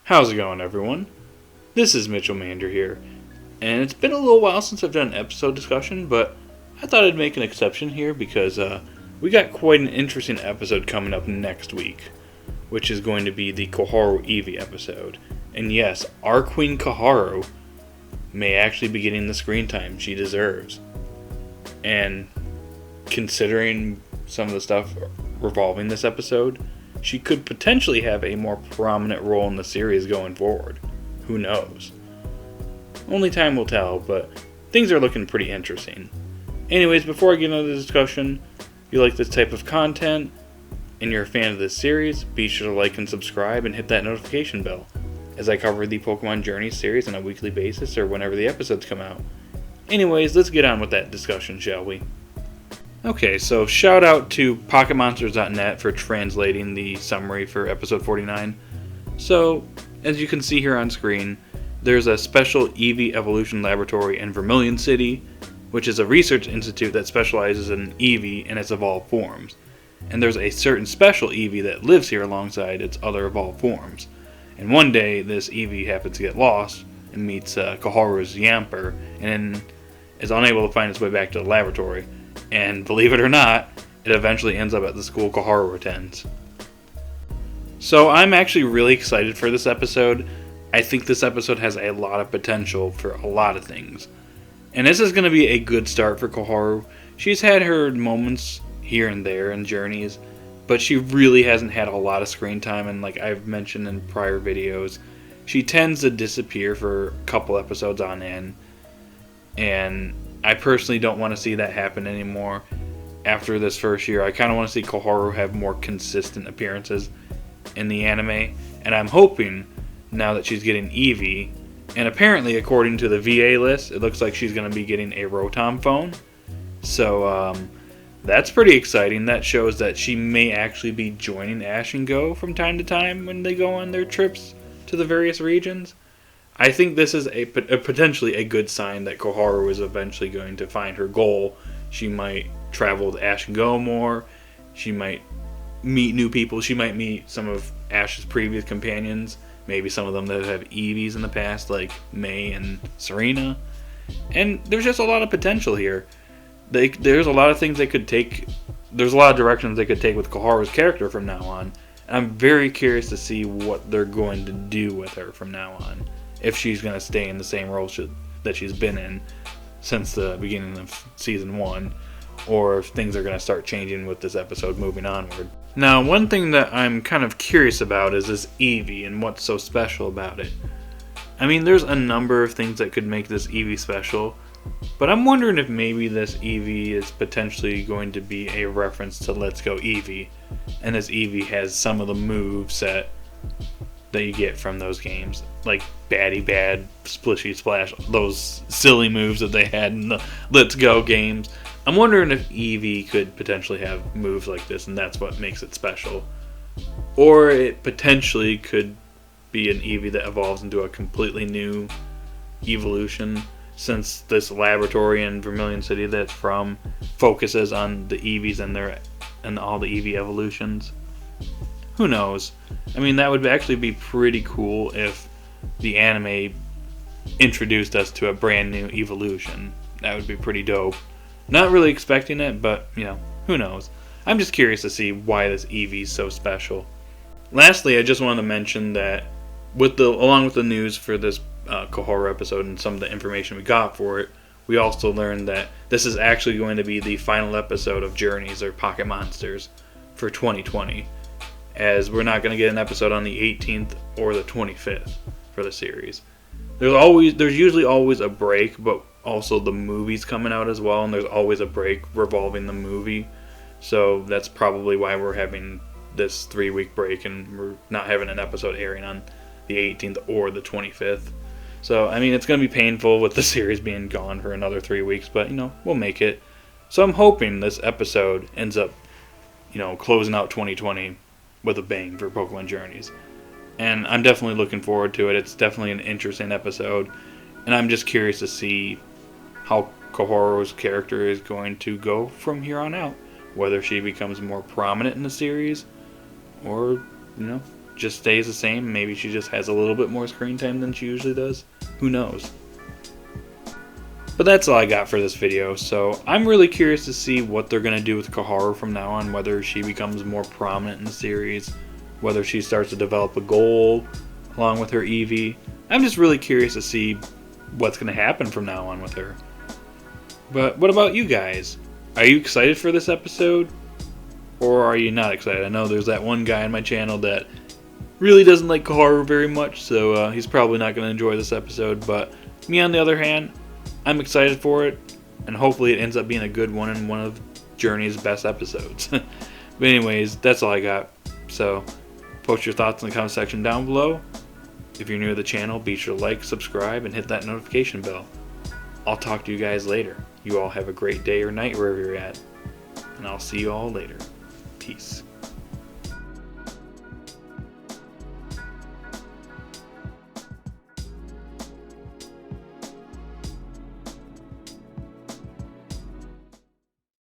How's it going, everyone? This is Mitchell Mander here, and it's been a little while since I've done an episode discussion, but I thought I'd make an exception here because we got quite an interesting episode coming up next week, which is going to be the Koharu Eevee episode. And yes, our Queen Koharu may actually be getting the screen time she deserves. And considering some of the stuff revolving this episode, she could potentially have a more prominent role in the series going forward. Who knows? Only time will tell, but things are looking pretty interesting. Anyways, before I get into the discussion, if you like this type of content and you're a fan of this series, be sure to like and subscribe and hit that notification bell, as I cover the Pokemon Journey series on a weekly basis or whenever the episodes come out. Anyways, let's get on with that discussion, shall we? Okay, so shout out to PocketMonsters.net for translating the summary for episode 49. So, as you can see here on screen, there's a special Eevee evolution laboratory in Vermilion City, which is a research institute that specializes in Eevee and its evolved forms. And there's a certain special Eevee that lives here alongside its other evolved forms. And one day, this Eevee happens to get lost and meets Koharu's Yamper, and is unable to find its way back to the laboratory. And believe it or not, it eventually ends up at the school Koharu attends. So I'm actually really excited for this episode. I think this episode has a lot of potential for a lot of things. And this is going to be a good start for Koharu. She's had her moments here and there in journeys, but she really hasn't had a lot of screen time, and like I've mentioned in prior videos, she tends to disappear for a couple episodes on end. And I personally don't want to see that happen anymore after this first year. I kind of want to see Koharu have more consistent appearances in the anime, and I'm hoping now that she's getting Eevee, and apparently according to the VA list, it looks like she's going to be getting a Rotom phone. So that's pretty exciting. That shows that she may actually be joining Ash and Go from time to time when they go on their trips to the various regions. I think this is a potentially a good sign that Koharu is eventually going to find her goal. She might travel with Ash and Go more. She might meet new people. She might meet some of Ash's previous companions. Maybe some of them that have Eevees in the past, like May and Serena. And there's just a lot of potential here. There's a lot of things they could take. There's a lot of directions they could take with Koharu's character from now on. And I'm very curious to see what they're going to do with her from now on. If she's going to stay in the same role that she's been in since the beginning of Season 1, or if things are going to start changing with this episode moving onward. Now, one thing that I'm kind of curious about is this Eevee and what's so special about it. I mean, there's a number of things that could make this Eevee special, but I'm wondering if maybe this Eevee is potentially going to be a reference to Let's Go Eevee, and this Eevee has some of the moves that you get from those games, like Batty Bad, Splishy Splash, those silly moves that they had in the Let's Go games. I'm wondering if Eevee could potentially have moves like this, and that's what makes it special. Or it potentially could be an Eevee that evolves into a completely new evolution, since this laboratory in Vermilion City that's from focuses on the Eevees and all the Eevee evolutions. Who knows? I mean, that would actually be pretty cool if the anime introduced us to a brand new evolution. That would be pretty dope. Not really expecting it, but, who knows? I'm just curious to see why this Eevee is so special. Lastly, I just wanted to mention that along with the news for this Koharu episode and some of the information we got for it, we also learned that this is actually going to be the final episode of Journeys or Pocket Monsters for 2020. As we're not going to get an episode on the 18th or the 25th for the series. There's usually always a break, but also the movie's coming out as well, and there's always a break revolving the movie. So that's probably why we're having this 3-week break, and we're not having an episode airing on the 18th or the 25th. So, I mean, it's going to be painful with the series being gone for another 3 weeks, but, we'll make it. So I'm hoping this episode ends up, closing out 2020 with a bang for Pokemon Journeys. And I'm definitely looking forward to it. It's definitely an interesting episode. And I'm just curious to see how Koharu's character is going to go from here on out. Whether she becomes more prominent in the series, or, just stays the same. Maybe she just has a little bit more screen time than she usually does. Who knows? But that's all I got for this video, so I'm really curious to see what they're going to do with Koharu from now on, whether she becomes more prominent in the series, whether she starts to develop a goal along with her Eevee. I'm just really curious to see what's going to happen from now on with her. But what about you guys? Are you excited for this episode? Or are you not excited? I know there's that one guy on my channel that really doesn't like Koharu very much, so he's probably not going to enjoy this episode. But me, on the other hand, I'm excited for it, and hopefully it ends up being a good one and one of Journey's best episodes. But anyways, that's all I got. So, post your thoughts in the comment section down below. If you're new to the channel, be sure to like, subscribe, and hit that notification bell. I'll talk to you guys later. You all have a great day or night wherever you're at. And I'll see you all later. Peace.